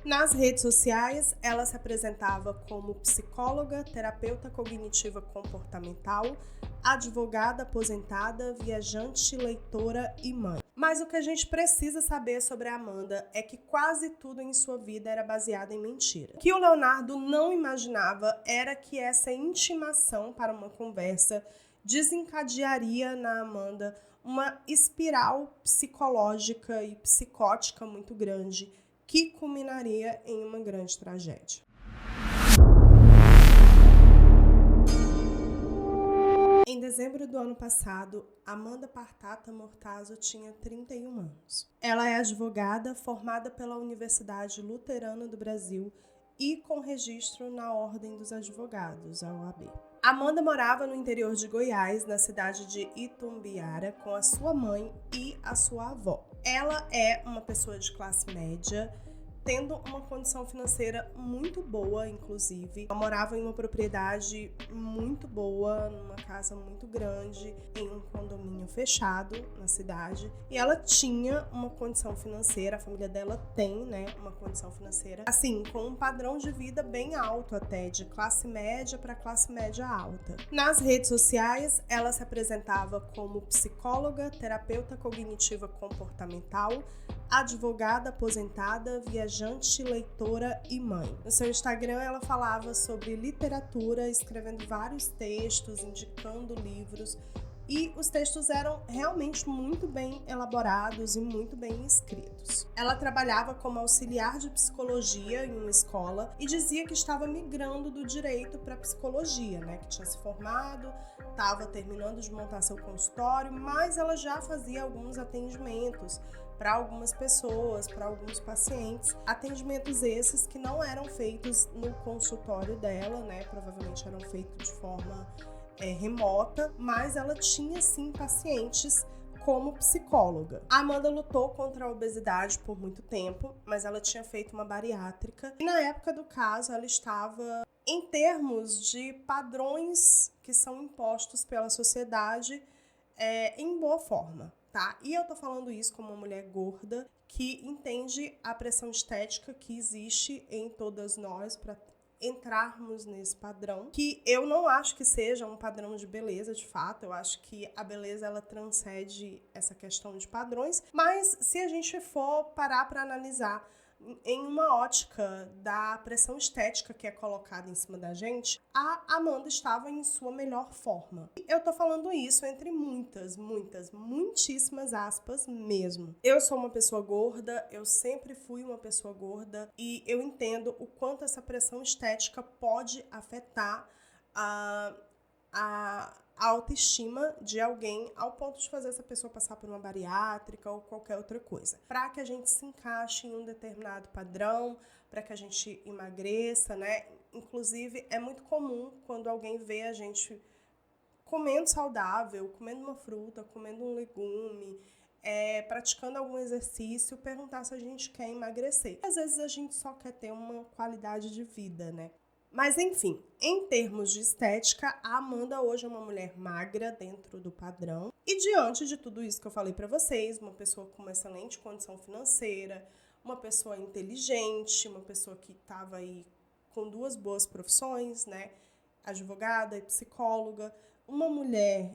Nas redes sociais, ela se apresentava como psicóloga, terapeuta cognitiva comportamental, advogada aposentada, viajante, leitora e mãe. Mas o que a gente precisa saber sobre a Amanda é que quase tudo em sua vida era baseado em mentira. O que o Leonardo não imaginava era que essa intimação para uma conversa desencadearia na Amanda uma espiral psicológica e psicótica muito grande, que culminaria em uma grande tragédia. Em dezembro do ano passado, Amanda Partata Mortazo tinha 31 anos. Ela é advogada formada pela Universidade Luterana do Brasil e com registro na Ordem dos Advogados, a OAB. Amanda morava no interior de Goiás, na cidade de Itumbiara, com a sua mãe e a sua avó. Ela é uma pessoa de classe média, tendo uma condição financeira muito boa, inclusive. Ela morava em uma propriedade muito boa, numa casa muito grande, em um condomínio fechado na cidade. E ela tinha uma condição financeira, a família dela tem, uma condição financeira, assim, com um padrão de vida bem alto até, de classe média para classe média alta. Nas redes sociais, ela se apresentava como psicóloga, terapeuta cognitiva comportamental, advogada aposentada, viajante, leitora e mãe. No seu Instagram, ela falava sobre literatura, escrevendo vários textos, indicando livros, e os textos eram realmente muito bem elaborados e muito bem escritos. Ela trabalhava como auxiliar de psicologia em uma escola e dizia que estava migrando do direito para a psicologia, que tinha se formado, estava terminando de montar seu consultório, mas ela já fazia alguns atendimentos para algumas pessoas, para alguns pacientes, atendimentos esses que não eram feitos no consultório dela, provavelmente eram feitos de forma remota, mas ela tinha sim pacientes como psicóloga. A Amanda lutou contra a obesidade por muito tempo, mas ela tinha feito uma bariátrica e na época do caso ela estava em termos de padrões que são impostos pela sociedade em boa forma. Tá? E eu tô falando isso como uma mulher gorda que entende a pressão estética que existe em todas nós para entrarmos nesse padrão, que eu não acho que seja um padrão de beleza, de fato. Eu acho que a beleza ela transcende essa questão de padrões, mas se a gente for parar para analisar em uma ótica da pressão estética que é colocada em cima da gente, a Amanda estava em sua melhor forma. Eu tô falando isso entre muitíssimas aspas mesmo. Eu sou uma pessoa gorda, eu sempre fui uma pessoa gorda e eu entendo o quanto essa pressão estética pode afetar a autoestima de alguém ao ponto de fazer essa pessoa passar por uma bariátrica ou qualquer outra coisa. Para que a gente se encaixe em um determinado padrão, para que a gente emagreça, Inclusive, é muito comum quando alguém vê a gente comendo saudável, comendo uma fruta, comendo um legume, praticando algum exercício, perguntar se a gente quer emagrecer. Às vezes a gente só quer ter uma qualidade de vida, Mas, enfim, em termos de estética, a Amanda hoje é uma mulher magra dentro do padrão. E diante de tudo isso que eu falei para vocês, uma pessoa com uma excelente condição financeira, uma pessoa inteligente, uma pessoa que estava aí com duas boas profissões, advogada e psicóloga, uma mulher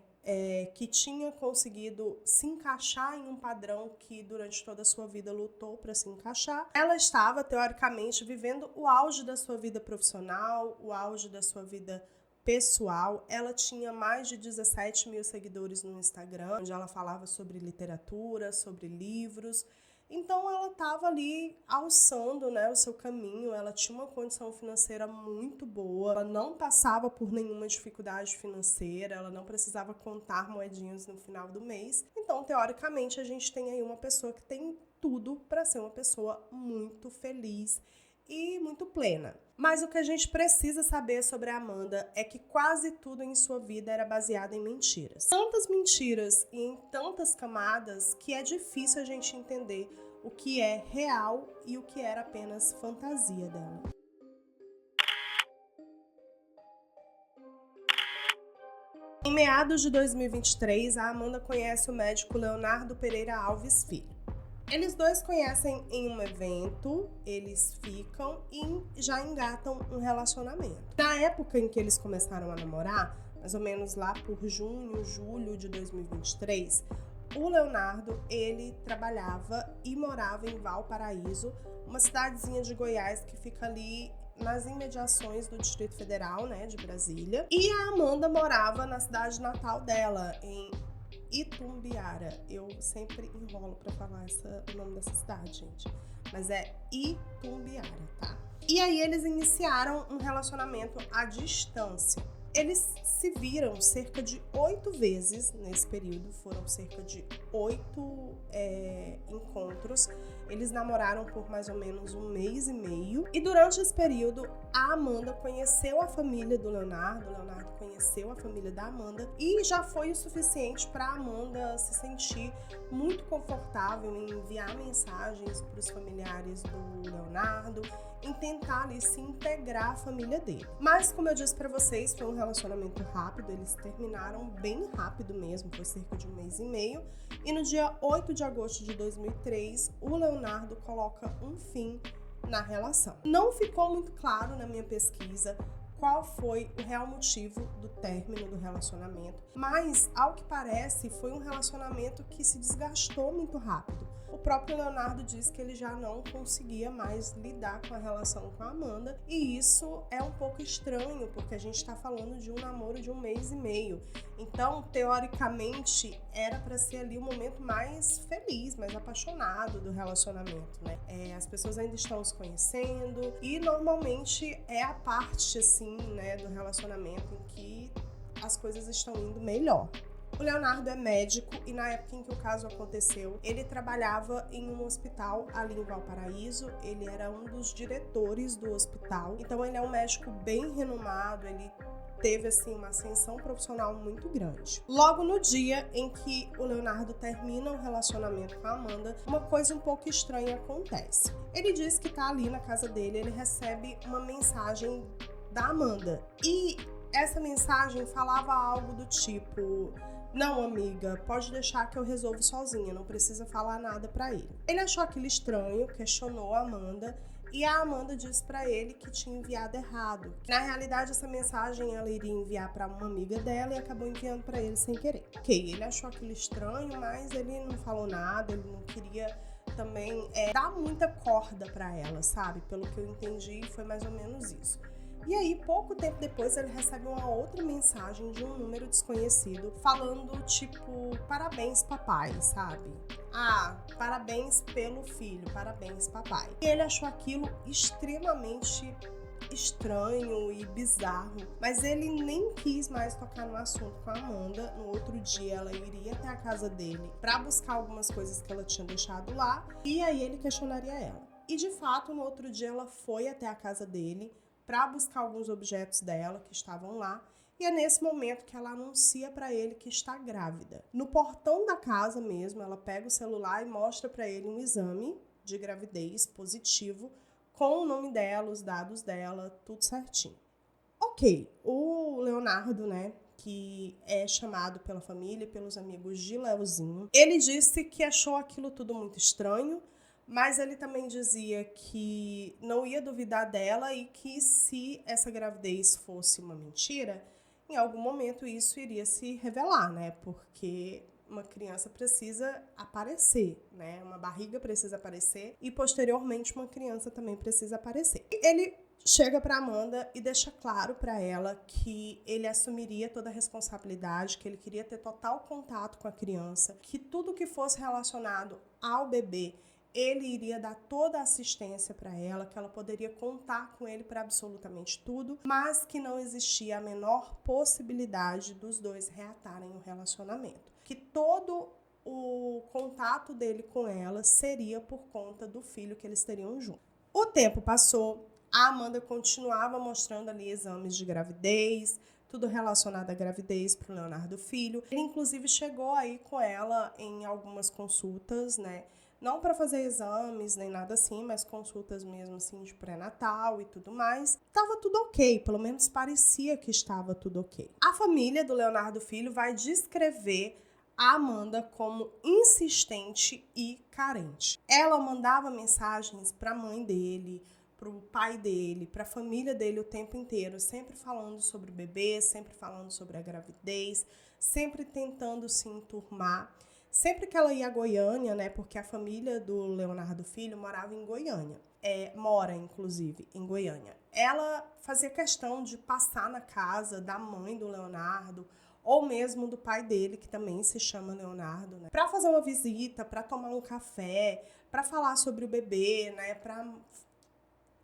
que tinha conseguido se encaixar em um padrão que durante toda a sua vida lutou para se encaixar. Ela estava, teoricamente, vivendo o auge da sua vida profissional, o auge da sua vida pessoal. Ela tinha mais de 17 mil seguidores no Instagram, onde ela falava sobre literatura, sobre livros. Então, ela estava ali alçando o seu caminho, ela tinha uma condição financeira muito boa, ela não passava por nenhuma dificuldade financeira, ela não precisava contar moedinhas no final do mês. Então, teoricamente, a gente tem aí uma pessoa que tem tudo para ser uma pessoa muito feliz e muito plena. Mas o que a gente precisa saber sobre a Amanda é que quase tudo em sua vida era baseado em mentiras. Tantas mentiras e em tantas camadas que é difícil a gente entender o que é real e o que era apenas fantasia dela. Em meados de 2023, a Amanda conhece o médico Leonardo Pereira Alves Filho. Eles dois conhecem em um evento, eles ficam e já engatam um relacionamento. Na época em que eles começaram a namorar, mais ou menos lá por junho, julho de 2023, o Leonardo, ele trabalhava e morava em Valparaíso, uma cidadezinha de Goiás que fica ali nas imediações do Distrito Federal, né, de Brasília. E a Amanda morava na cidade natal dela, em Itumbiara. Eu sempre enrolo pra falar o nome dessa cidade, gente. Mas é Itumbiara, tá? E aí eles iniciaram um relacionamento à distância. Eles se viram cerca de 8 vezes nesse período, foram cerca de 8 encontros. Eles namoraram por mais ou menos 1 mês e meio. E durante esse período, a Amanda conheceu a família do Leonardo, o Leonardo conheceu a família da Amanda, e já foi o suficiente para a Amanda se sentir muito confortável em enviar mensagens para os familiares do Leonardo, em tentar ali se integrar à família dele. Mas, como eu disse para vocês, foi um relacionamento rápido, eles terminaram bem rápido mesmo, foi cerca de 1 mês e meio. E no dia 8 de agosto de 2003, o Leonardo coloca um fim na relação. Não ficou muito claro na minha pesquisa qual foi o real motivo do término do relacionamento, mas, ao que parece, foi um relacionamento que se desgastou muito rápido. O próprio Leonardo diz que ele já não conseguia mais lidar com a relação com a Amanda, e isso é um pouco estranho, porque a gente está falando de um namoro de 1 mês e meio. Então, teoricamente, era para ser ali o momento mais feliz, mais apaixonado do relacionamento, né? As pessoas ainda estão se conhecendo e normalmente é a parte, assim, né, do relacionamento em que as coisas estão indo melhor. O Leonardo é médico e na época em que o caso aconteceu, ele trabalhava em um hospital ali em Valparaíso, ele era um dos diretores do hospital, então ele é um médico bem renomado, ele teve assim uma ascensão profissional muito grande. Logo no dia em que o Leonardo termina o relacionamento com a Amanda, uma coisa um pouco estranha acontece. Ele diz que tá ali na casa dele, ele recebe uma mensagem da Amanda e essa mensagem falava algo do tipo: não, amiga, pode deixar que eu resolvo sozinha, não precisa falar nada pra ele. Ele achou aquilo estranho, questionou a Amanda, e a Amanda disse pra ele que tinha enviado errado. Na realidade, essa mensagem ela iria enviar pra uma amiga dela e acabou enviando pra ele sem querer. Ok, ele achou aquilo estranho, mas ele não falou nada, ele não queria também dar muita corda pra ela, sabe? Pelo que eu entendi, foi mais ou menos isso. E aí, pouco tempo depois, ele recebe uma outra mensagem de um número desconhecido falando, tipo, parabéns, papai, sabe? Ah, parabéns pelo filho, parabéns, papai. E ele achou aquilo extremamente estranho e bizarro, mas ele nem quis mais tocar no assunto com a Amanda. No outro dia, ela iria até a casa dele para buscar algumas coisas que ela tinha deixado lá, e aí ele questionaria ela. E, de fato, no outro dia, ela foi até a casa dele para buscar alguns objetos dela que estavam lá, e é nesse momento que ela anuncia para ele que está grávida. No portão da casa mesmo, ela pega o celular e mostra para ele um exame de gravidez positivo com o nome dela, os dados dela, tudo certinho. Ok, o Leonardo, né, que é chamado pela família e pelos amigos de Leozinho, ele disse que achou aquilo tudo muito estranho, mas ele também dizia que não ia duvidar dela e que se essa gravidez fosse uma mentira, em algum momento isso iria se revelar, né? Porque uma criança precisa aparecer, né? Uma barriga precisa aparecer e posteriormente uma criança também precisa aparecer. Ele chega para Amanda e deixa claro para ela que ele assumiria toda a responsabilidade, que ele queria ter total contato com a criança, que tudo que fosse relacionado ao bebê ele iria dar toda a assistência para ela, que ela poderia contar com ele para absolutamente tudo, mas que não existia a menor possibilidade dos dois reatarem o relacionamento. Que todo o contato dele com ela seria por conta do filho que eles teriam junto. O tempo passou, a Amanda continuava mostrando ali exames de gravidez, tudo relacionado à gravidez para o Leonardo Filho. Ele, inclusive, chegou aí com ela em algumas consultas, né? Não para fazer exames nem nada assim, mas consultas mesmo assim de pré-natal e tudo mais. Tava tudo ok, pelo menos parecia que estava tudo ok. A família do Leonardo Filho vai descrever a Amanda como insistente e carente. Ela mandava mensagens para a mãe dele, para o pai dele, para a família dele o tempo inteiro, sempre falando sobre o bebê, sempre falando sobre a gravidez, sempre tentando se enturmar. Sempre que ela ia a Goiânia, né, porque a família do Leonardo Filho morava em Goiânia, mora inclusive em Goiânia, ela fazia questão de passar na casa da mãe do Leonardo, ou mesmo do pai dele, que também se chama Leonardo, né, para fazer uma visita, para tomar um café, para falar sobre o bebê, né, para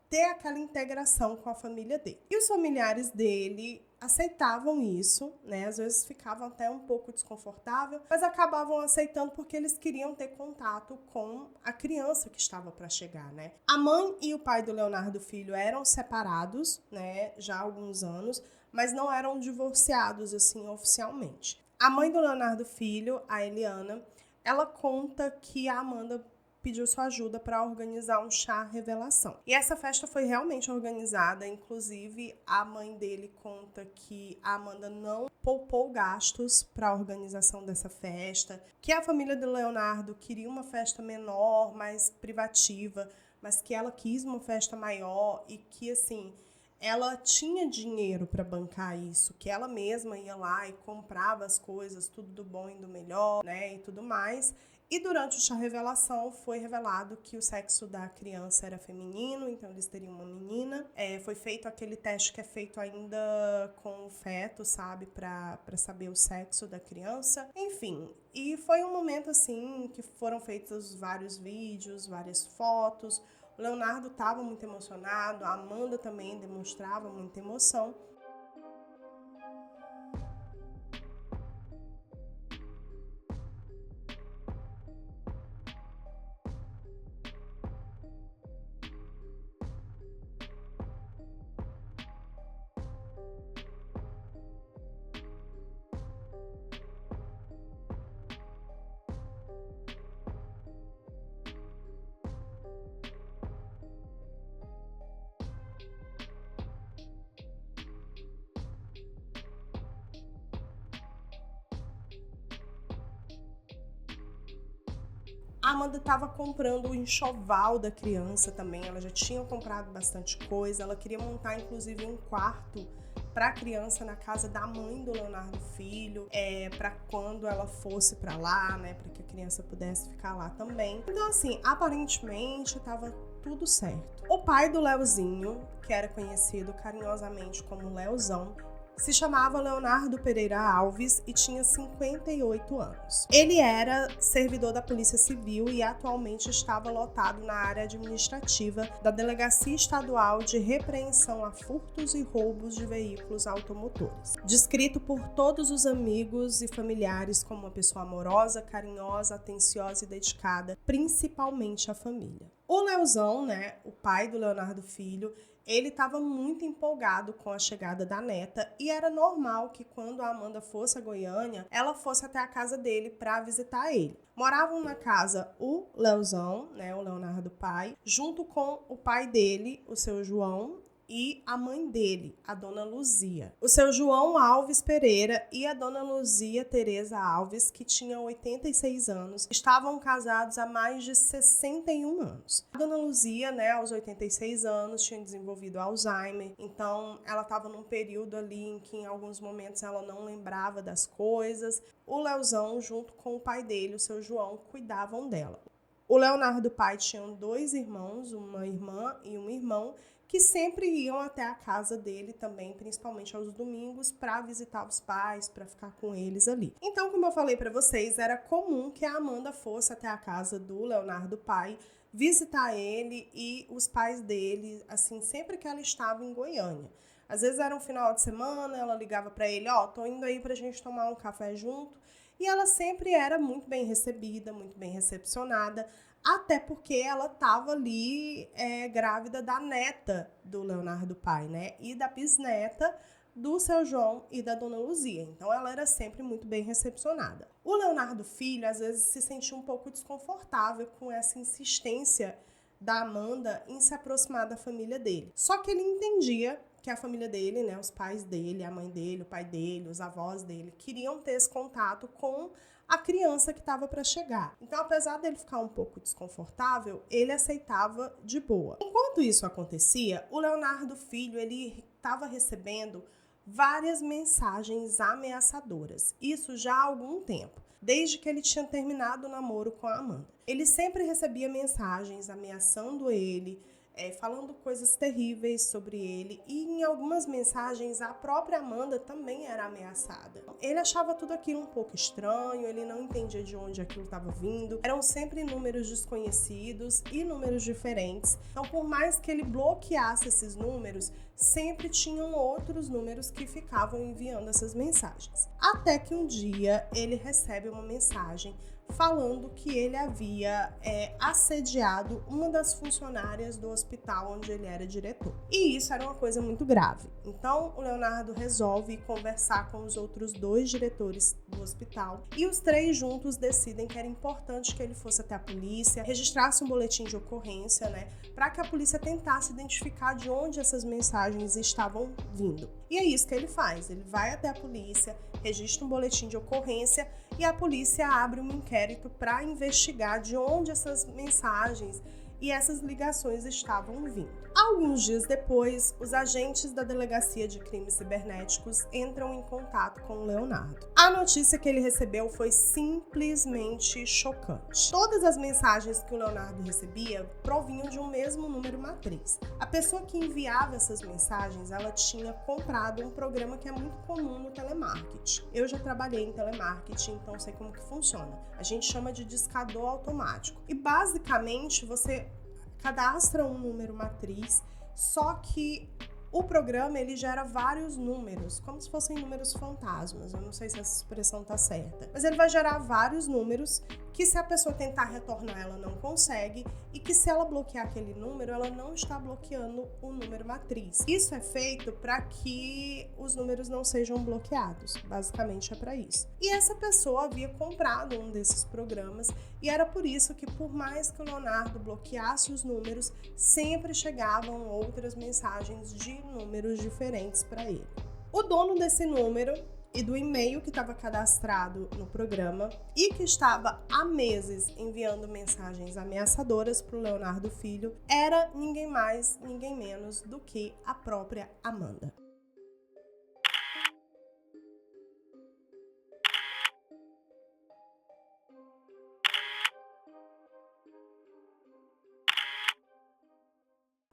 ter aquela integração com a família dele. E os familiares dele aceitavam isso, né? Às vezes ficavam até um pouco desconfortável, mas acabavam aceitando porque eles queriam ter contato com a criança que estava para chegar, né? A mãe e o pai do Leonardo Filho eram separados, né? Já há alguns anos, mas não eram divorciados assim oficialmente. A mãe do Leonardo Filho, a Eliana, ela conta que a Amanda pediu sua ajuda para organizar um chá revelação. E essa festa foi realmente organizada, inclusive a mãe dele conta que a Amanda não poupou gastos para a organização dessa festa, que a família do Leonardo queria uma festa menor, mais privativa, mas que ela quis uma festa maior e que, assim, ela tinha dinheiro para bancar isso, que ela mesma ia lá e comprava as coisas, tudo do bom e do melhor, né, e tudo mais. E durante o chá revelação foi revelado que o sexo da criança era feminino, então eles teriam uma menina. Foi feito aquele teste que é feito ainda com o feto, sabe, para saber o sexo da criança. Enfim, e foi um momento assim que foram feitos vários vídeos, várias fotos. O Leonardo estava muito emocionado, a Amanda também demonstrava muita emoção. A Amanda estava comprando o enxoval da criança também, ela já tinha comprado bastante coisa, ela queria montar inclusive um quarto para a criança na casa da mãe do Leonardo Filho, para quando ela fosse para lá, né, para que a criança pudesse ficar lá também. Então assim, aparentemente estava tudo certo. O pai do Leozinho, que era conhecido carinhosamente como Leozão, se chamava Leonardo Pereira Alves e tinha 58 anos. Ele era servidor da Polícia Civil e atualmente estava lotado na área administrativa da Delegacia Estadual de Repreensão a Furtos e Roubos de Veículos Automotores. Descrito por todos os amigos e familiares como uma pessoa amorosa, carinhosa, atenciosa e dedicada, principalmente à família. O Leozão, né, o pai do Leonardo Filho, ele estava muito empolgado com a chegada da neta e era normal que quando a Amanda fosse a Goiânia, ela fosse até a casa dele para visitar ele. Moravam na casa o Leozão, né, o Leonardo pai, junto com o pai dele, o seu João, e a mãe dele, a dona Luzia. O seu João Alves Pereira e a dona Luzia Tereza Alves, que tinha 86 anos, estavam casados há mais de 61 anos. A dona Luzia, né, aos 86 anos, tinha desenvolvido Alzheimer, então ela estava num período ali em que em alguns momentos ela não lembrava das coisas. O Leozão, junto com o pai dele, o seu João, cuidavam dela. O Leonardo pai tinha 2 irmãos, uma irmã e um irmão, que sempre iam até a casa dele também, principalmente aos domingos, para visitar os pais, para ficar com eles ali. Então, como eu falei para vocês, era comum que a Amanda fosse até a casa do Leonardo pai, visitar ele e os pais dele, assim, sempre que ela estava em Goiânia. Às vezes era um final de semana, ela ligava para ele, tô indo aí pra gente tomar um café junto. E ela sempre era muito bem recebida, muito bem recepcionada, até porque ela estava ali grávida da neta do Leonardo pai, né? E da bisneta do seu João e da dona Luzia. Então ela era sempre muito bem recepcionada. O Leonardo filho, às vezes, se sentia um pouco desconfortável com essa insistência da Amanda em se aproximar da família dele. Só que ele entendia que a família dele, né, os pais dele, a mãe dele, o pai dele, os avós dele, queriam ter esse contato com a criança que estava para chegar. Então, apesar dele ficar um pouco desconfortável, ele aceitava de boa. Enquanto isso acontecia, o Leonardo Filho, ele estava recebendo várias mensagens ameaçadoras. Isso já há algum tempo, desde que ele tinha terminado o namoro com a Amanda. Ele sempre recebia mensagens ameaçando ele, falando coisas terríveis sobre ele, e em algumas mensagens a própria Amanda também era ameaçada. Ele achava tudo aquilo um pouco estranho, ele não entendia de onde aquilo estava vindo, eram sempre números desconhecidos e números diferentes. Então, por mais que ele bloqueasse esses números, sempre tinham outros números que ficavam enviando essas mensagens. Até que um dia ele recebe uma mensagem falando que ele havia assediado uma das funcionárias do hospital onde ele era diretor. E isso era uma coisa muito grave. Então, o Leonardo resolve conversar com os outros 2 diretores do hospital e os 3 juntos decidem que era importante que ele fosse até a polícia, registrasse um boletim de ocorrência, né, para que a polícia tentasse identificar de onde essas mensagens estavam vindo. E é isso que ele faz. Ele vai até a polícia, registra um boletim de ocorrência e a polícia abre um inquérito para investigar de onde essas mensagens e essas ligações estavam vindo. Alguns dias depois, os agentes da Delegacia de Crimes Cibernéticos entram em contato com o Leonardo. A notícia que ele recebeu foi simplesmente chocante. Todas as mensagens que o Leonardo recebia provinham de um mesmo número matriz. A pessoa que enviava essas mensagens, ela tinha comprado um programa que é muito comum no telemarketing. Eu já trabalhei em telemarketing, então sei como que funciona. A gente chama de discador automático. E basicamente você cadastra um número matriz, só que o programa ele gera vários números, como se fossem números fantasmas. Eu não sei se essa expressão tá certa, mas ele vai gerar vários números que, se a pessoa tentar retornar, ela não consegue, e que, se ela bloquear aquele número, ela não está bloqueando o número matriz. Isso é feito para que os números não sejam bloqueados, basicamente é para isso. E essa pessoa havia comprado um desses programas, e era por isso que, por mais que o Leonardo bloqueasse os números, sempre chegavam outras mensagens de números diferentes para ele. O dono desse número e do e-mail que estava cadastrado no programa e que estava há meses enviando mensagens ameaçadoras para o Leonardo Filho era ninguém mais, ninguém menos do que a própria Amanda.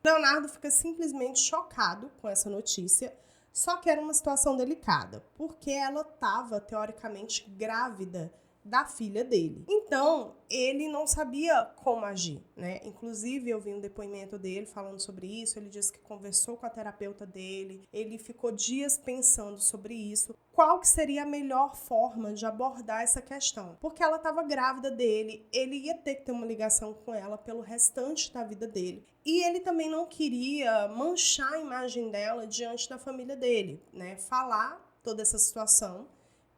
Leonardo fica simplesmente chocado com essa notícia, só que era uma situação delicada, porque ela estava, teoricamente, grávida da filha dele. Então, ele não sabia como agir, né? Inclusive, eu vi um depoimento dele falando sobre isso, ele disse que conversou com a terapeuta dele, ele ficou dias pensando sobre isso, qual que seria a melhor forma de abordar essa questão. Porque ela estava grávida dele, ele ia ter que ter uma ligação com ela pelo restante da vida dele. E ele também não queria manchar a imagem dela diante da família dele, né? Falar toda essa situação,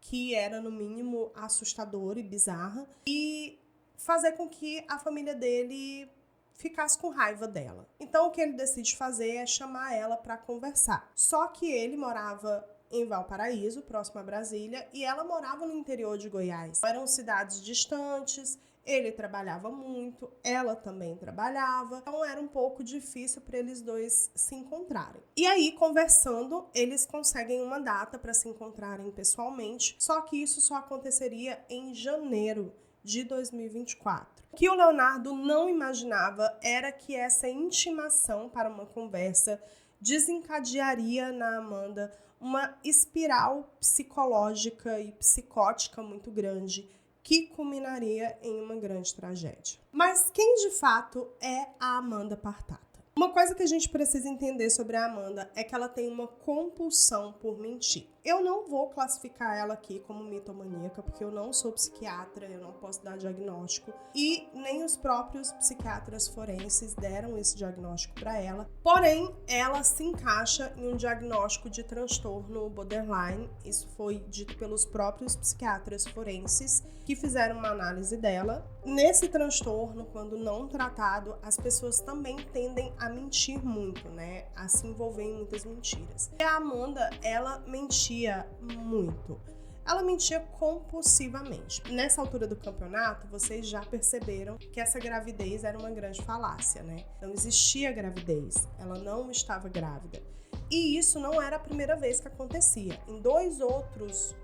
que era, no mínimo, assustadora e bizarra, e fazer com que a família dele ficasse com raiva dela. Então, o que ele decide fazer é chamar ela para conversar. Só que ele morava em Valparaíso, próximo a Brasília, e ela morava no interior de Goiás. Eram cidades distantes, ele trabalhava muito, ela também trabalhava, então era um pouco difícil para eles dois se encontrarem. E aí, conversando, eles conseguem uma data para se encontrarem pessoalmente, só que isso só aconteceria em janeiro de 2024. O que o Leonardo não imaginava era que essa intimação para uma conversa desencadearia na Amanda uma espiral psicológica e psicótica muito grande, que culminaria em uma grande tragédia. Mas quem de fato é a Amanda Partata? Uma coisa que a gente precisa entender sobre a Amanda é que ela tem uma compulsão por mentir. Eu não vou classificar ela aqui como mitomaníaca, porque eu não sou psiquiatra, eu não posso dar diagnóstico, e nem os próprios psiquiatras forenses deram esse diagnóstico para ela. Porém, ela se encaixa em um diagnóstico de transtorno borderline. Isso foi dito pelos próprios psiquiatras forenses que fizeram uma análise dela. Nesse transtorno, quando não tratado, as pessoas também tendem a mentir muito, né? A se envolver em muitas mentiras. E a Amanda, ela mentia muito. Ela mentia compulsivamente. Nessa altura do campeonato, vocês já perceberam que essa gravidez era uma grande falácia, né? Não existia gravidez. Ela não estava grávida. E isso não era a primeira vez que acontecia. Em 2 outros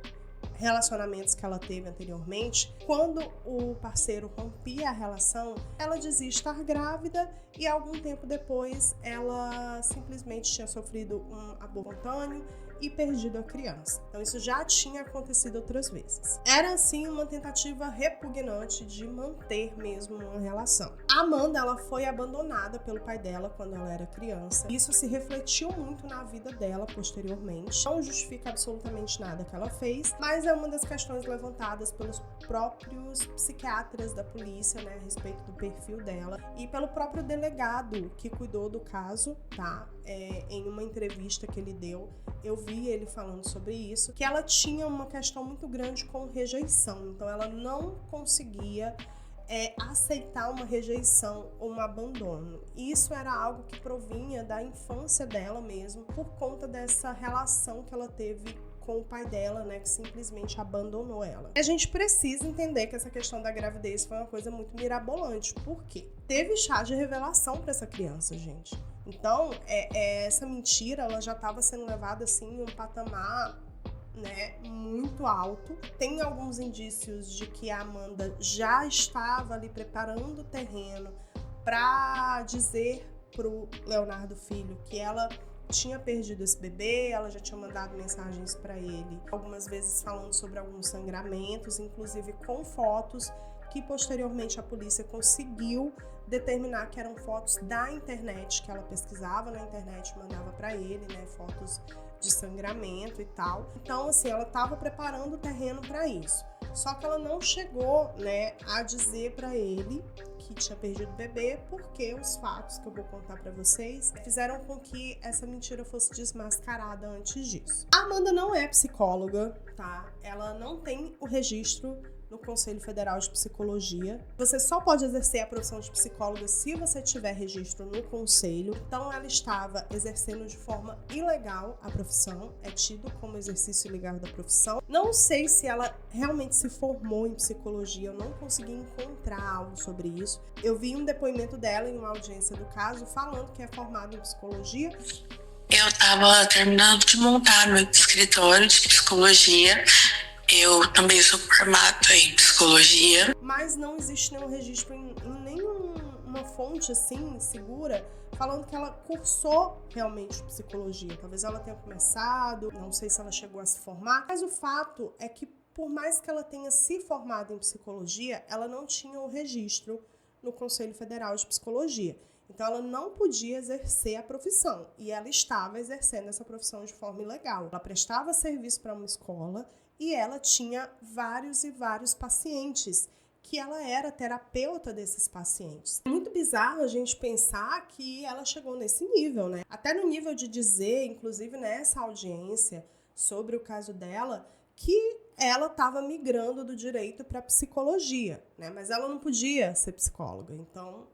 relacionamentos que ela teve anteriormente, quando o parceiro rompia a relação, ela dizia estar grávida e algum tempo depois ela simplesmente tinha sofrido um aborto espontâneo e perdido a criança. Então isso já tinha acontecido outras vezes. Era assim uma tentativa repugnante de manter mesmo uma relação. A Amanda, ela foi abandonada pelo pai dela quando ela era criança. Isso se refletiu muito na vida dela posteriormente. Não justifica absolutamente nada que ela fez, mas é uma das questões levantadas pelos próprios psiquiatras da polícia, né, a respeito do perfil dela, e pelo próprio delegado que cuidou do caso, tá? Em uma entrevista que ele deu, eu vi ele falando sobre isso, que ela tinha uma questão muito grande com rejeição. Então ela não conseguia aceitar uma rejeição ou um abandono. Isso era algo que provinha da infância dela mesmo, por conta dessa relação que ela teve com o pai dela, né, que simplesmente abandonou ela. A gente precisa entender que essa questão da gravidez foi uma coisa muito mirabolante. Por quê? Teve chá de revelação para essa criança, gente. Então, essa mentira, ela já estava sendo levada, assim, em um patamar, né, muito alto. Tem alguns indícios de que a Amanda já estava ali preparando o terreno para dizer pro Leonardo Filho que ela tinha perdido esse bebê, ela já tinha mandado mensagens para ele, algumas vezes falando sobre alguns sangramentos, inclusive com fotos que posteriormente a polícia conseguiu determinar que eram fotos da internet, que ela pesquisava na internet, mandava para ele, né, fotos de sangramento e tal. Então, assim, ela estava preparando o terreno para isso. Só que ela não chegou, né, a dizer para ele que tinha perdido o bebê, porque os fatos que eu vou contar para vocês fizeram com que essa mentira fosse desmascarada antes disso. A Amanda não é psicóloga, tá? Ela não tem o registro no Conselho Federal de Psicologia. Você só pode exercer a profissão de psicóloga se você tiver registro no conselho. Então ela estava exercendo de forma ilegal a profissão, é tido como exercício ilegal da profissão. Não sei se ela realmente se formou em psicologia, eu não consegui encontrar algo sobre isso. Eu vi um depoimento dela em uma audiência do caso falando que é formada em psicologia. Eu estava terminando de montar meu escritório de psicologia. Eu também sou formada em psicologia. Mas não existe nenhum registro em nenhuma fonte assim, segura, falando que ela cursou realmente psicologia. Talvez ela tenha começado, não sei se ela chegou a se formar. Mas o fato é que, por mais que ela tenha se formado em psicologia, ela não tinha o registro no Conselho Federal de Psicologia. Então ela não podia exercer a profissão. E ela estava exercendo essa profissão de forma ilegal. Ela prestava serviço para uma escola e ela tinha vários e vários pacientes, que ela era terapeuta desses pacientes. É muito bizarro a gente pensar que ela chegou nesse nível, né? Até no nível de dizer, inclusive nessa audiência sobre o caso dela, que ela estava migrando do direito para psicologia, né? Mas ela não podia ser psicóloga, então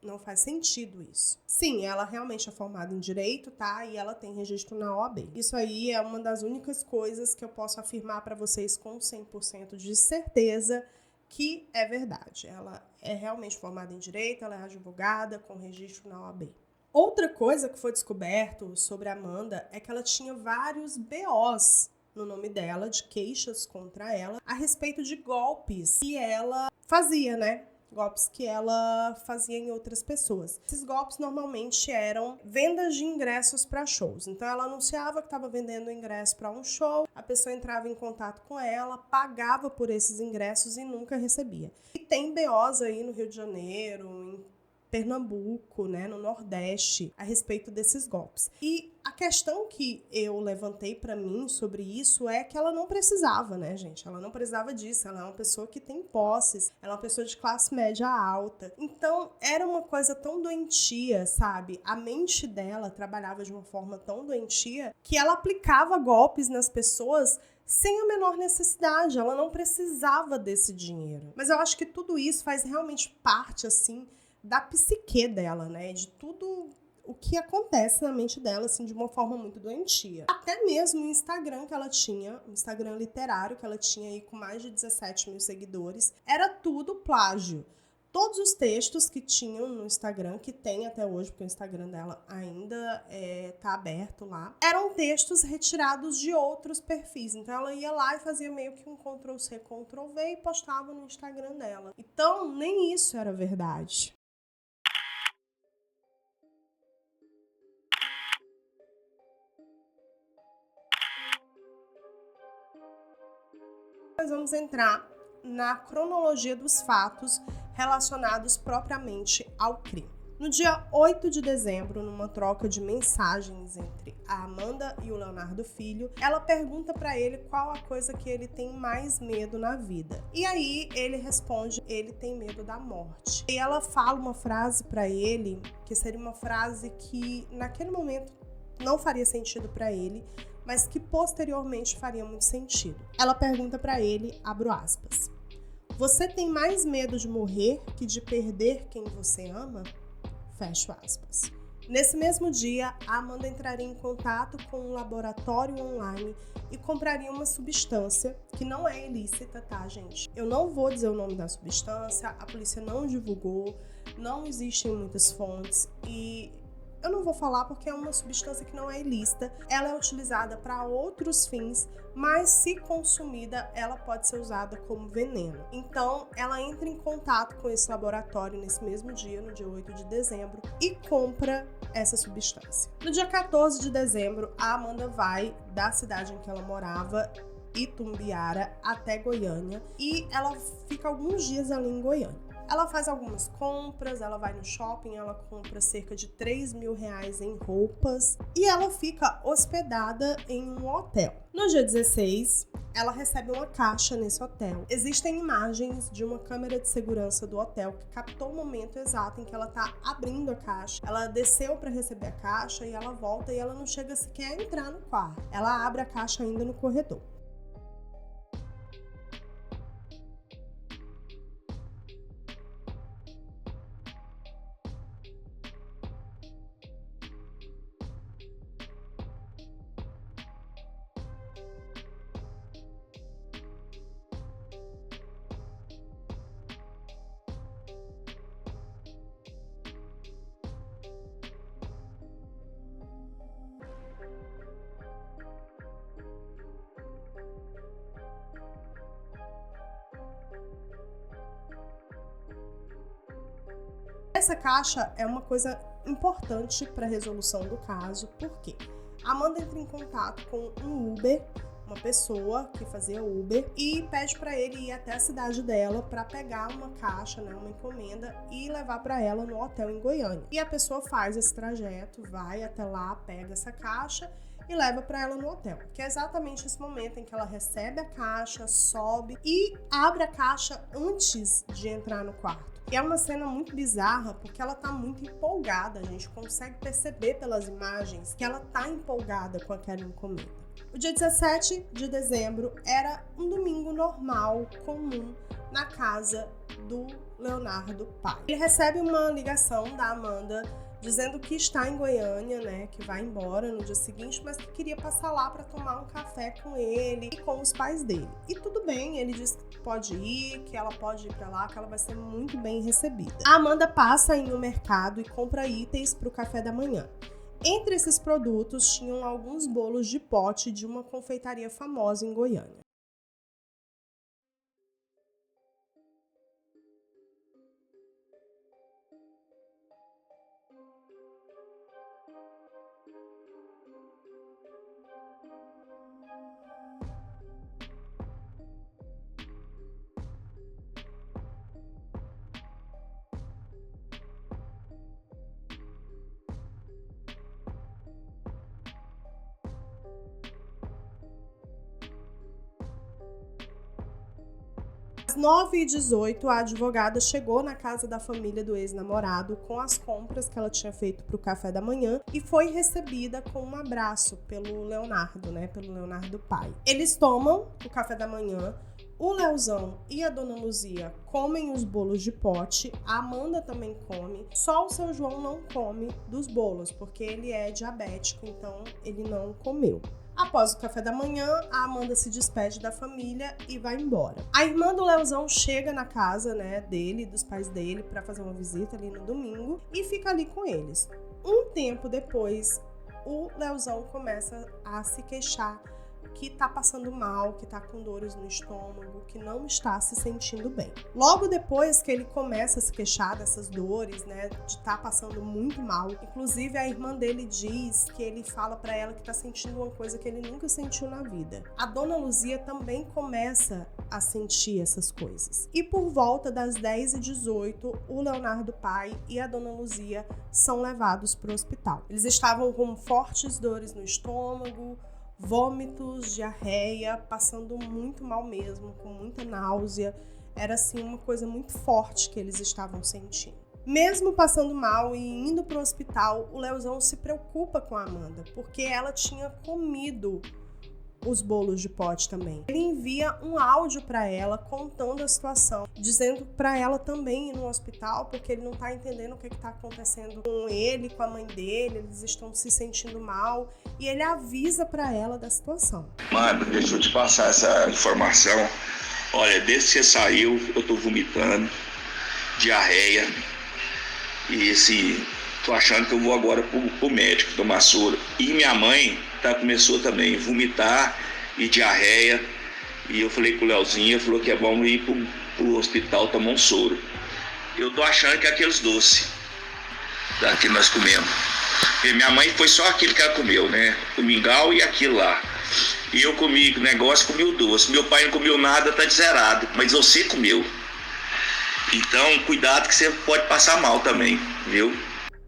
não faz sentido isso. Sim, ela realmente é formada em Direito, tá? E ela tem registro na OAB. Isso aí é uma das únicas coisas que eu posso afirmar para vocês com 100% de certeza que é verdade. Ela é realmente formada em Direito, ela é advogada com registro na OAB. Outra coisa que foi descoberto sobre a Amanda é que ela tinha vários BOs no nome dela, de queixas contra ela, a respeito de golpes que ela fazia, né? Golpes que ela fazia em outras pessoas. Esses golpes normalmente eram vendas de ingressos para shows. Então ela anunciava que estava vendendo ingresso para um show, a pessoa entrava em contato com ela, pagava por esses ingressos e nunca recebia. E tem BOs aí no Rio de Janeiro, em Pernambuco, né, no Nordeste, a respeito desses golpes. E a questão que eu levantei para mim sobre isso é que ela não precisava, né, gente? Ela não precisava disso. Ela é uma pessoa que tem posses, ela é uma pessoa de classe média alta. Então, era uma coisa tão doentia, sabe? A mente dela trabalhava de uma forma tão doentia que ela aplicava golpes nas pessoas sem a menor necessidade. Ela não precisava desse dinheiro. Mas eu acho que tudo isso faz realmente parte, assim, da psique dela, né? De tudo o que acontece na mente dela, assim, de uma forma muito doentia. Até mesmo o Instagram que ela tinha, o Instagram literário que ela tinha aí com mais de 17 mil seguidores, era tudo plágio. Todos os textos que tinham no Instagram, que tem até hoje, porque o Instagram dela ainda tá aberto lá, eram textos retirados de outros perfis. Então ela ia lá e fazia meio que um Ctrl-C, Ctrl-V e postava no Instagram dela. Então nem isso era verdade. Nós vamos entrar na cronologia dos fatos relacionados propriamente ao crime. No dia 8 de dezembro, numa troca de mensagens entre a Amanda e o Leonardo Filho, ela pergunta para ele qual a coisa que ele tem mais medo na vida. E aí ele responde, ele tem medo da morte. E ela fala uma frase para ele, que seria uma frase que naquele momento não faria sentido para ele, mas que posteriormente faria muito sentido. Ela pergunta para ele, abro aspas, você tem mais medo de morrer que de perder quem você ama? Fecho aspas. Nesse mesmo dia, a Amanda entraria em contato com um laboratório online e compraria uma substância que não é ilícita, tá, gente? Eu não vou dizer o nome da substância, a polícia não divulgou, não existem muitas fontes e eu não vou falar porque é uma substância que não é ilícita. Ela é utilizada para outros fins, mas se consumida, ela pode ser usada como veneno. Então, ela entra em contato com esse laboratório nesse mesmo dia, no dia 8 de dezembro, e compra essa substância. No dia 14 de dezembro, a Amanda vai da cidade em que ela morava, Itumbiara, até Goiânia, e ela fica alguns dias ali em Goiânia. Ela faz algumas compras, ela vai no shopping, ela compra cerca de R$3.000 em roupas e ela fica hospedada em um hotel. No dia 16, ela recebe uma caixa nesse hotel. Existem imagens de uma câmera de segurança do hotel que captou o momento exato em que ela está abrindo a caixa. Ela desceu para receber a caixa e ela volta e ela não chega sequer a entrar no quarto. Ela abre a caixa ainda no corredor. Essa caixa é uma coisa importante para a resolução do caso, porque a Amanda entra em contato com um Uber, uma pessoa que fazia Uber, e pede para ele ir até a cidade dela para pegar uma caixa, né, uma encomenda, e levar para ela no hotel em Goiânia. E a pessoa faz esse trajeto, vai até lá, pega essa caixa e leva para ela no hotel, que é exatamente esse momento em que ela recebe a caixa, sobe e abre a caixa antes de entrar no quarto. E é uma cena muito bizarra porque ela tá muito empolgada, a gente consegue perceber pelas imagens que ela tá empolgada com aquela encomenda. O dia 17 de dezembro era um domingo normal, comum, na casa do Leonardo pai. Ele recebe uma ligação da Amanda dizendo que está em Goiânia, né, que vai embora no dia seguinte, mas que queria passar lá para tomar um café com ele e com os pais dele. E tudo bem, ele diz que pode ir, que ela pode ir para lá, que ela vai ser muito bem recebida. A Amanda passa aí no mercado e compra itens para o café da manhã. Entre esses produtos tinham alguns bolos de pote de uma confeitaria famosa em Goiânia. Às 9h18, a advogada chegou na casa da família do ex-namorado com as compras que ela tinha feito para o café da manhã e foi recebida com um abraço pelo Leonardo, né? Pelo Leonardo pai. Eles tomam o café da manhã. O Leozão e a dona Luzia comem os bolos de pote, a Amanda também come, só o seu João não come dos bolos, porque ele é diabético, então ele não comeu. Após o café da manhã, a Amanda se despede da família e vai embora. A irmã do Leozão chega na casa, né, dele, dos pais dele, para fazer uma visita ali no domingo e fica ali com eles. Um tempo depois, o Leozão começa a se queixar que tá passando mal, que tá com dores no estômago, que não está se sentindo bem. Logo depois que ele começa a se queixar dessas dores, né, de estar passando muito mal, inclusive a irmã dele diz que ele fala pra ela que tá sentindo uma coisa que ele nunca sentiu na vida. A dona Luzia também começa a sentir essas coisas. E por volta das 10h18, o Leonardo pai e a dona Luzia são levados para o hospital. Eles estavam com fortes dores no estômago, vômitos, diarreia, passando muito mal mesmo, com muita náusea. Era assim uma coisa muito forte que eles estavam sentindo. Mesmo passando mal e indo para o hospital, o Leozão se preocupa com a Amanda, porque ela tinha comido os bolos de pote também. Ele envia um áudio para ela contando a situação, dizendo para ela também ir no hospital, porque ele não tá entendendo o que tá acontecendo com ele, com a mãe dele, eles estão se sentindo mal, e ele avisa para ela da situação. Mano, deixa eu te passar essa informação. Olha, desde que você saiu, eu tô vomitando, diarreia, e tô achando que eu vou agora pro médico tomar soro. E minha mãe começou também a vomitar e diarreia. E eu falei com o Leozinho, ele falou que é bom ir pro hospital tomar um soro. Eu tô achando que é aqueles doces que nós comemos. E minha mãe foi só aquilo que ela comeu, né? O mingau e aquilo lá. E eu comi o negócio, comi o doce. Meu pai não comeu nada, tá de zerado. Mas você comeu. Então, cuidado que você pode passar mal também, viu?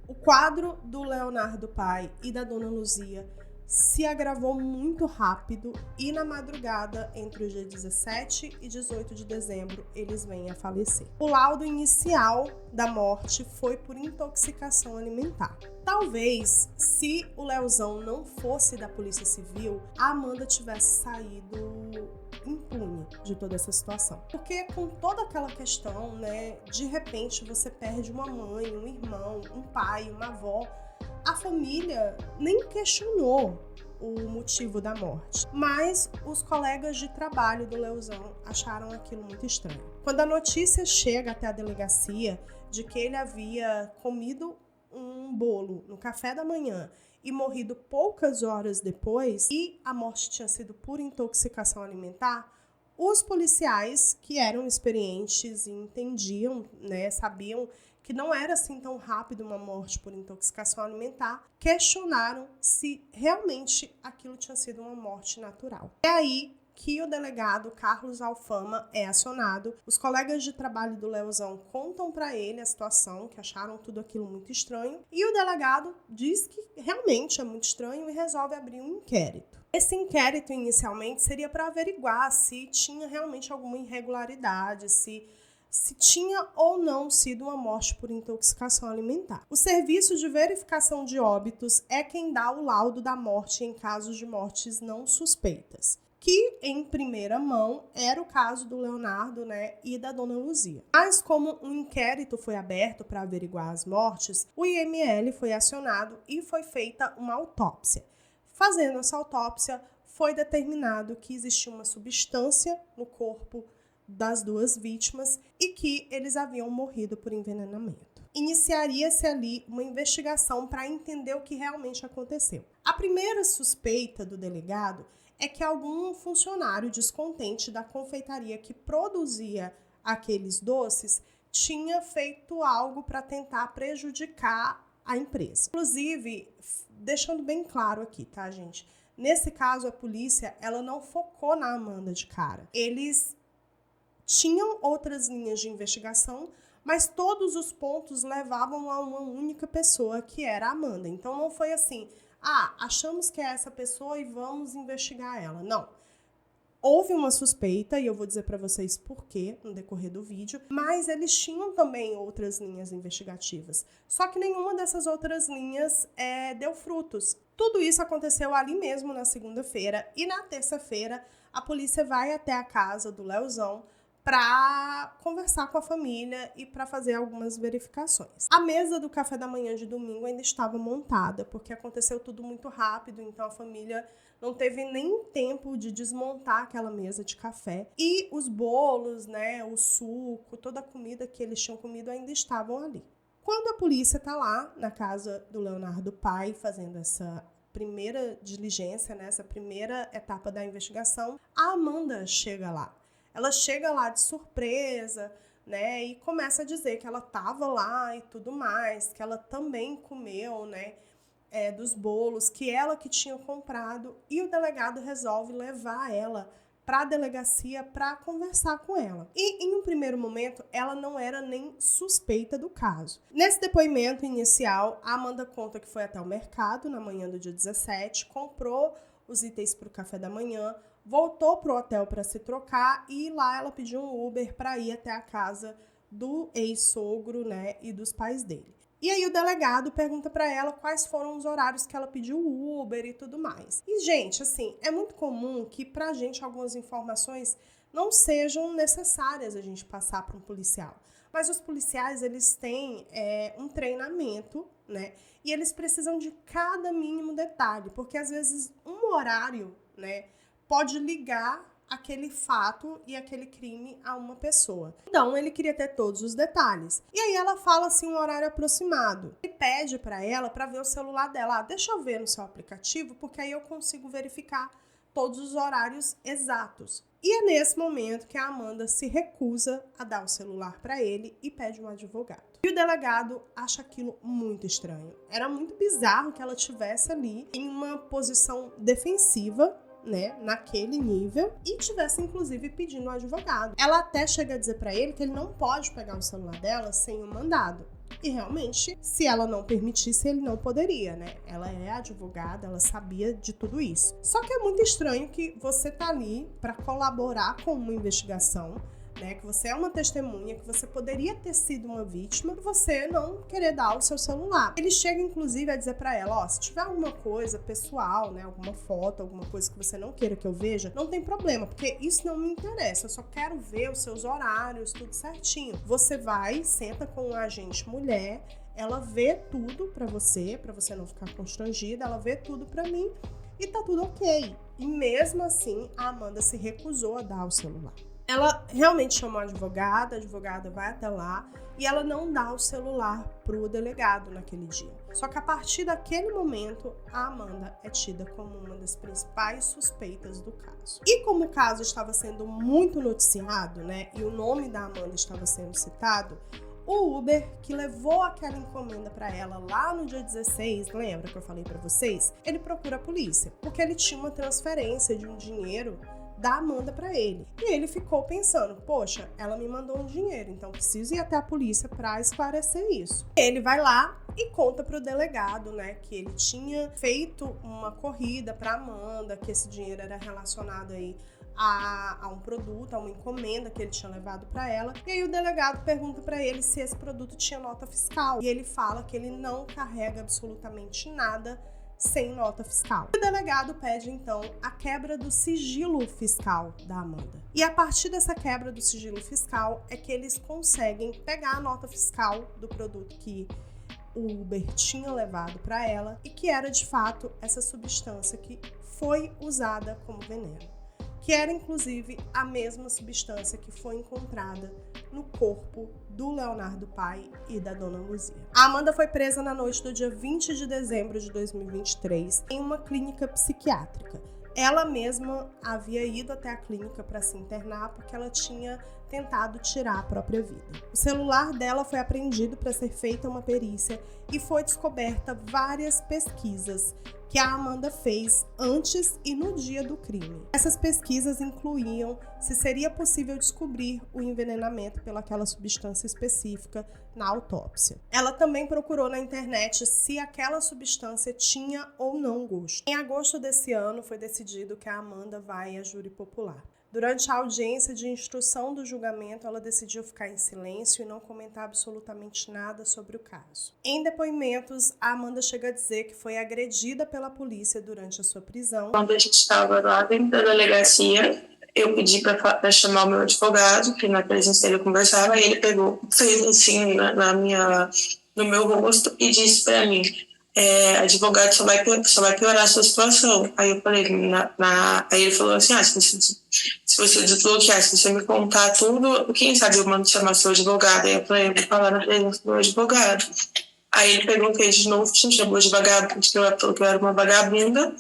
O quadro do Leonardo pai e da dona Luzia se agravou muito rápido e na madrugada, entre o dia 17 e 18 de dezembro, eles vêm a falecer. O laudo inicial da morte foi por intoxicação alimentar. Talvez, se o Leozão não fosse da Polícia Civil, a Amanda tivesse saído impune de toda essa situação. Porque com toda aquela questão, né, de repente você perde uma mãe, um irmão, um pai, uma avó, a família nem questionou o motivo da morte, mas os colegas de trabalho do Leozão acharam aquilo muito estranho. Quando a notícia chega até a delegacia de que ele havia comido um bolo no café da manhã e morrido poucas horas depois, e a morte tinha sido por intoxicação alimentar, os policiais, que eram experientes e entendiam, né, sabiam que não era assim tão rápido uma morte por intoxicação alimentar, questionaram se realmente aquilo tinha sido uma morte natural. É aí que o delegado Carlos Alfama é acionado. Os colegas de trabalho do Leozão contam para ele a situação, que acharam tudo aquilo muito estranho, e o delegado diz que realmente é muito estranho e resolve abrir um inquérito. Esse inquérito inicialmente seria para averiguar se tinha realmente alguma irregularidade, se tinha ou não sido uma morte por intoxicação alimentar. O Serviço de Verificação de Óbitos é quem dá o laudo da morte em casos de mortes não suspeitas, que, em primeira mão, era o caso do Leonardo, né, e da dona Luzia. Mas como um inquérito foi aberto para averiguar as mortes, o IML foi acionado e foi feita uma autópsia. Fazendo essa autópsia, foi determinado que existia uma substância no corpo das duas vítimas e que eles haviam morrido por envenenamento. Iniciaria-se ali uma investigação para entender o que realmente aconteceu. A primeira suspeita do delegado é que algum funcionário descontente da confeitaria que produzia aqueles doces tinha feito algo para tentar prejudicar a empresa. Inclusive, deixando bem claro aqui, tá, gente? Nesse caso, a polícia ela não focou na Amanda de cara. Eles tinham outras linhas de investigação, mas todos os pontos levavam a uma única pessoa, que era a Amanda. Então não foi assim, achamos que é essa pessoa e vamos investigar ela. Não. Houve uma suspeita, e eu vou dizer para vocês por quê no decorrer do vídeo, mas eles tinham também outras linhas investigativas. Só que nenhuma dessas outras linhas deu frutos. Tudo isso aconteceu ali mesmo na segunda-feira, e na terça-feira a polícia vai até a casa do Leozão para conversar com a família e para fazer algumas verificações. A mesa do café da manhã de domingo ainda estava montada, porque aconteceu tudo muito rápido, então a família não teve nem tempo de desmontar aquela mesa de café. E os bolos, né, o suco, toda a comida que eles tinham comido ainda estavam ali. Quando a polícia está lá na casa do Leonardo Pai, fazendo essa primeira diligência, né, essa primeira etapa da investigação, a Amanda chega lá. Ela chega lá de surpresa, né, e começa a dizer que ela estava lá e tudo mais, que ela também comeu, né, dos bolos, que ela que tinha comprado, e o delegado resolve levar ela para a delegacia para conversar com ela. E, em um primeiro momento, ela não era nem suspeita do caso. Nesse depoimento inicial, a Amanda conta que foi até o mercado na manhã do dia 17, comprou os itens para o café da manhã, voltou para o hotel para se trocar e lá ela pediu um Uber para ir até a casa do ex-sogro, né, e dos pais dele. E aí o delegado pergunta para ela quais foram os horários que ela pediu o Uber e tudo mais. E, gente, assim, é muito comum que pra gente algumas informações não sejam necessárias a gente passar para um policial. Mas os policiais, eles têm um treinamento, né? E eles precisam de cada mínimo detalhe, porque às vezes um horário, né, pode ligar aquele fato e aquele crime a uma pessoa. Então, ele queria ter todos os detalhes. E aí ela fala assim um horário aproximado. Ele pede para ela para ver o celular dela. Deixa eu ver no seu aplicativo, porque aí eu consigo verificar todos os horários exatos. E é nesse momento que a Amanda se recusa a dar o celular para ele e pede um advogado. E o delegado acha aquilo muito estranho. Era muito bizarro que ela estivesse ali em uma posição defensiva, né, naquele nível, e tivesse inclusive pedindo um advogado. Ela até chega a dizer pra ele que ele não pode pegar o celular dela sem um mandado. E realmente, se ela não permitisse, ele não poderia, né? Ela é advogada, ela sabia de tudo isso. Só que é muito estranho que você tá ali pra colaborar com uma investigação, né, que você é uma testemunha, que você poderia ter sido uma vítima, e você não querer dar o seu celular. Ele chega, inclusive, a dizer pra ela, se tiver alguma coisa pessoal, né, alguma foto, alguma coisa que você não queira que eu veja, não tem problema, porque isso não me interessa, eu só quero ver os seus horários, tudo certinho. Você vai, senta com um agente mulher, ela vê tudo pra você não ficar constrangida, ela vê tudo pra mim e tá tudo ok. E mesmo assim, a Amanda se recusou a dar o celular. Ela realmente chamou a advogada vai até lá e ela não dá o celular pro delegado naquele dia. Só que a partir daquele momento, a Amanda é tida como uma das principais suspeitas do caso. E como o caso estava sendo muito noticiado, né, e o nome da Amanda estava sendo citado, o Uber que levou aquela encomenda para ela lá no dia 16, lembra que eu falei para vocês? Ele procura a polícia, porque ele tinha uma transferência de um dinheiro da Amanda para ele. E ele ficou pensando, poxa, ela me mandou um dinheiro, então preciso ir até a polícia para esclarecer isso. Ele vai lá e conta pro delegado, né, que ele tinha feito uma corrida para Amanda, que esse dinheiro era relacionado aí a um produto, a uma encomenda que ele tinha levado para ela. E aí o delegado pergunta para ele se esse produto tinha nota fiscal. E ele fala que ele não carrega absolutamente nada sem nota fiscal. O delegado pede, então, a quebra do sigilo fiscal da Amanda. E a partir dessa quebra do sigilo fiscal é que eles conseguem pegar a nota fiscal do produto que o Uber tinha levado para ela e que era, de fato, essa substância que foi usada como veneno, que era, inclusive, a mesma substância que foi encontrada no corpo do Leonardo Pai e da dona Luzia. A Amanda foi presa na noite do dia 20 de dezembro de 2023 em uma clínica psiquiátrica. Ela mesma havia ido até a clínica para se internar porque ela tinha tentado tirar a própria vida. O celular dela foi apreendido para ser feita uma perícia e foi descoberta várias pesquisas que a Amanda fez antes e no dia do crime. Essas pesquisas incluíam se seria possível descobrir o envenenamento pelaquela substância específica na autópsia. Ela também procurou na internet se aquela substância tinha ou não gosto. Em agosto desse ano foi decidido que a Amanda vai a júri popular. Durante a audiência de instrução do julgamento, ela decidiu ficar em silêncio e não comentar absolutamente nada sobre o caso. Em depoimentos, a Amanda chega a dizer que foi agredida pela polícia durante a sua prisão. Quando a gente estava lá dentro da delegacia, eu pedi para chamar o meu advogado, que na presença dele eu conversava, e ele pegou, fez assim no meu rosto e disse para mim: advogado só vai piorar a sua situação. Aí eu falei, aí ele falou assim: se você desbloquear, se você me contar tudo, quem sabe eu mando chamar seu advogado. Aí eu falei, eu vou falar na presença do advogado. Aí ele perguntou de novo, me chamou de vagabundo, que eu era uma vagabunda.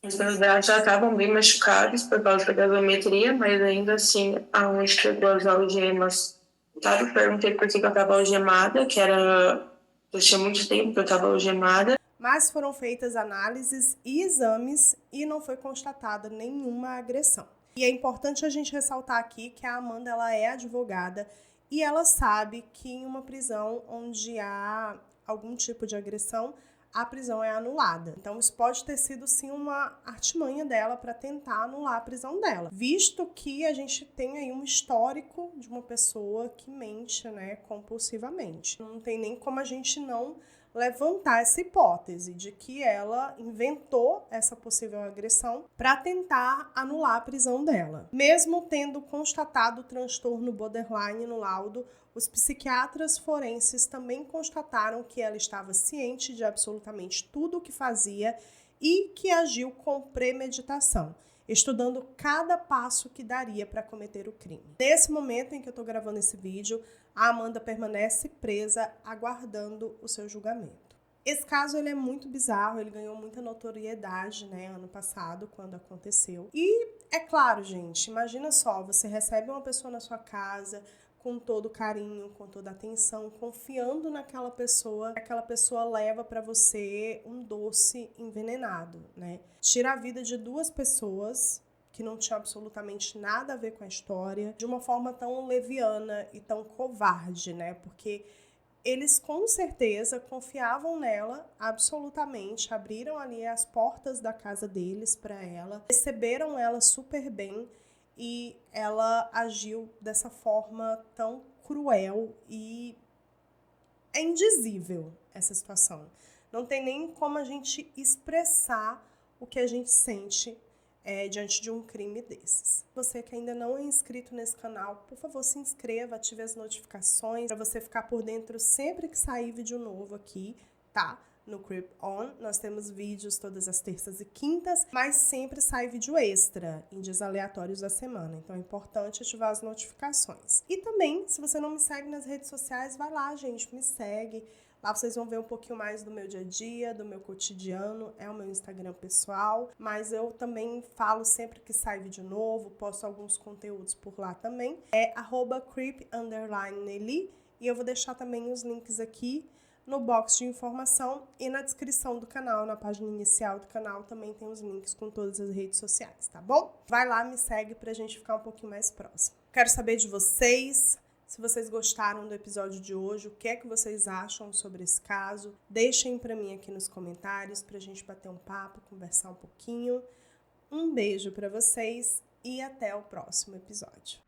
Os meus braços já estavam bem machucados por causa da gasometria, mas ainda assim, aonde pegou as algemas, sabe? Perguntei por que eu estava algemada, que era... Eu tinha muito tempo que eu estava algemada. Mas foram feitas análises e exames e não foi constatada nenhuma agressão. E é importante a gente ressaltar aqui que a Amanda ela é advogada e ela sabe que em uma prisão onde há algum tipo de agressão, a prisão é anulada. Então isso pode ter sido sim uma artimanha dela para tentar anular a prisão dela, visto que a gente tem aí um histórico de uma pessoa que mente, né, compulsivamente. Não tem nem como a gente não levantar essa hipótese de que ela inventou essa possível agressão para tentar anular a prisão dela. Mesmo tendo constatado o transtorno borderline no laudo, os psiquiatras forenses também constataram que ela estava ciente de absolutamente tudo o que fazia e que agiu com premeditação, estudando cada passo que daria para cometer o crime. Nesse momento em que eu estou gravando esse vídeo, a Amanda permanece presa, aguardando o seu julgamento. Esse caso ele é muito bizarro, ele ganhou muita notoriedade, né, ano passado, quando aconteceu. E é claro, gente, imagina só, você recebe uma pessoa na sua casa com todo carinho, com toda atenção, confiando naquela pessoa, aquela pessoa leva para você um doce envenenado, né? Tira a vida de duas pessoas que não tinham absolutamente nada a ver com a história, de uma forma tão leviana e tão covarde, né? Porque eles com certeza confiavam nela absolutamente, abriram ali as portas da casa deles para ela, receberam ela super bem e ela agiu dessa forma tão cruel e é indizível essa situação. Não tem nem como a gente expressar o que a gente sente diante de um crime desses. Você que ainda não é inscrito nesse canal, por favor, se inscreva, ative as notificações para você ficar por dentro sempre que sair vídeo novo aqui, tá? No Creep On, nós temos vídeos todas as terças e quintas, mas sempre sai vídeo extra em dias aleatórios da semana. Então é importante ativar as notificações. E também, se você não me segue nas redes sociais, vai lá, gente, me segue. Lá vocês vão ver um pouquinho mais do meu dia a dia, do meu cotidiano, é o meu Instagram pessoal, mas eu também falo sempre que sai vídeo novo, posto alguns conteúdos por lá também. É @creep_Nelly e eu vou deixar também os links aqui no box de informação e na descrição do canal, na página inicial do canal, também tem os links com todas as redes sociais, tá bom? Vai lá, me segue pra gente ficar um pouquinho mais próximo. Quero saber de vocês. Se vocês gostaram do episódio de hoje, o que é que vocês acham sobre esse caso? Deixem para mim aqui nos comentários para a gente bater um papo, conversar um pouquinho. Um beijo para vocês e até o próximo episódio.